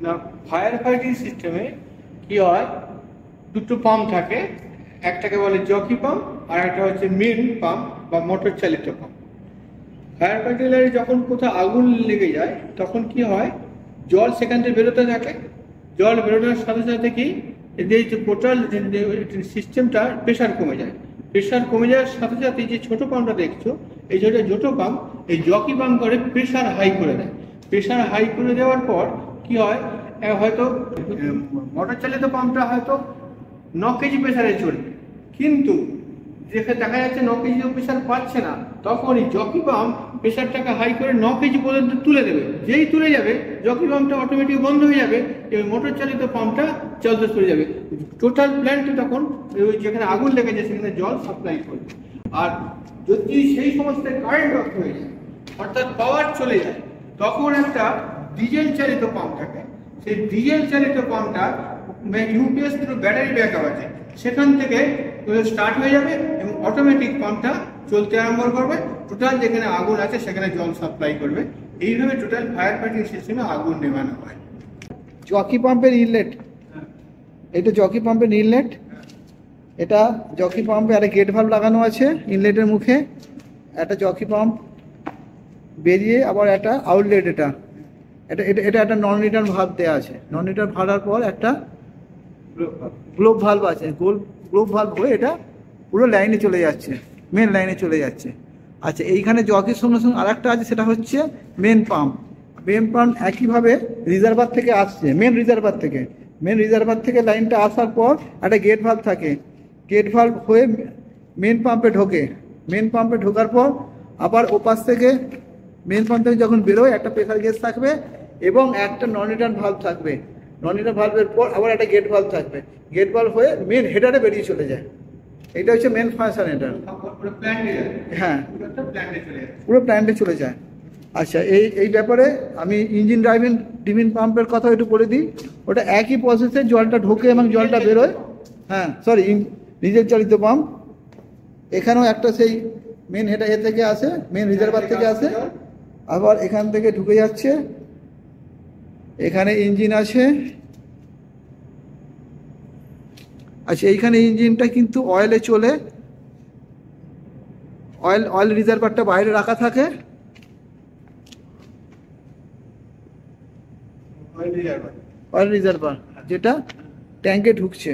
না, fire fighting সিস্টেমে কি হয়, দুটো পাম্প থাকে, একটাকে বলে জকি পাম্প আর একটা হচ্ছে মেন পাম্প বা মোটর চালিত পাম্প। ফায়ার ফাইটারে যখন কোথাও আগুন লেগে যায় তখন কি হয়, জল সেখান থেকে বেরোতে থাকে, জল বেরোনোর সাথে সাথে কি এই যে টোটাল সিস্টেমটা প্রেশার কমে যায়। প্রেশার কমে যাওয়ার সাথে সাথে যে ছোট পাম্পটা দেখছো, এই যেটা ছোট পাম্প, এই জকি পাম্প করে প্রেশার হাই করে দেয়। প্রেশার হাই করে দেওয়ার পর কি হয়, হয়তো মোটর চালিত পাম্পটা হয়তো 9 কেজি প্রেশারে চলবে, কিন্তু যেখানে দেখা যাচ্ছে 9 কেজি প্রেশার পাচ্ছে না, তখন এই জকি পাম্প প্রেশারটাকে হাই করে 9 কেজি পর্যন্ত তুলে দেবে। যেই তুলে যাবে জকি পাম্পটা অটোমেটিক বন্ধ হয়ে যাবে, এবং মোটর চালিত পাম্পটা চলতে শুরু যাবে। টোটাল প্ল্যান্টে তখন ওই যেখানে আগুন লেগেছে সেখানে জল সাপ্লাই করবে। আর যদি সেই সমস্ত কারেন্ট অফ হয়ে যায়, অর্থাৎ পাওয়ার চলে যায়, তখন একটা ডিজেল চালিত পাম্প থাকে। সেই ডিজেল চালিত পাম্পটা ইউপিএস থ্রু ব্যাটারি ব্যাকআপ আছে, সেখান থেকে স্টার্ট হয়ে যাবে এবং অটোমেটিক পাম্পটা চলতে আরম্ভ করবে। টোটাল যেখানে আগুন আছে সেখানে জল সাপ্লাই করবে। এইভাবে টোটাল ফায়ার ফাইটিং সিস্টেমে আগুন নেভানো হয়। জকি পাম্পের ইনলেট, এটা জকি পাম্পের ইনলেট, এটা জকি পাম্পে একটা গেট ভাল্ব লাগানো আছে ইনলেটের মুখে, একটা জকি পাম্প বেরিয়ে আবার একটা আউটলেট, এটা এটা এটা এটা একটা নন রিটার্ন ভাল্ব দেওয়া আছে। নন রিটার্ন ভাল্বার পর একটা গ্লোব ভাল্ব আছে, গ্লোব ভাল্ব হয়ে এটা পুরো লাইনে চলে যাচ্ছে, মেন লাইনে চলে যাচ্ছে। আচ্ছা, এইখানে জকির সঙ্গে সঙ্গে আর একটা আছে, সেটা হচ্ছে মেন পাম্প। মেন পাম্প একইভাবে রিজার্ভার থেকে আসছে, মেন রিজার্ভার থেকে লাইনটা আসার পর একটা গেট ভাল্ব থাকে, গেট ভাল্ব হয়ে মেন পাম্পে ঢোকে। মেন পাম্পে ঢোকার পর আবার ওপাশ থেকে মেন পাম্প থেকে যখন বেরোয় একটা প্রেসার গেজ থাকবে এবং একটা নন রিটার্ন ভাল্ব থাকবে। নন রিটার্ন ভাল্বের পর আবার একটা গেট ভাল্ব থাকবে, গেট ভাল্ব হয়ে মেন হেডারে বেরিয়ে চলে যায়। এটা হচ্ছে মেন ফাংশন এটা। হ্যাঁ, পুরো প্ল্যান্টে চলে যায়। আচ্ছা, এই ব্যাপারে আমি ইঞ্জিন ড্রিভিং পাম্পের কথা একটু বলে দিই। ওটা একই প্রসেসে জলটা ঢোকে এবং জলটা বেরোয়। হ্যাঁ, সরি, ডিজেল চালিত পাম্প। এখানেও একটা সেই মেন হেড থেকে আসে, মেন রিজার্ভার থেকে আসে, আবার এখান থেকে ঢুকে যাচ্ছে। এখানে ইঞ্জিন আছে। আচ্ছা, এইখানে ইঞ্জিনটা কিন্তু অয়েলে চলে, অয়েল রিজার্ভারটা বাইরে রাখা থাকে। অয়েল রিজার্ভার যেটা ট্যাঙ্কে ঢুকছে।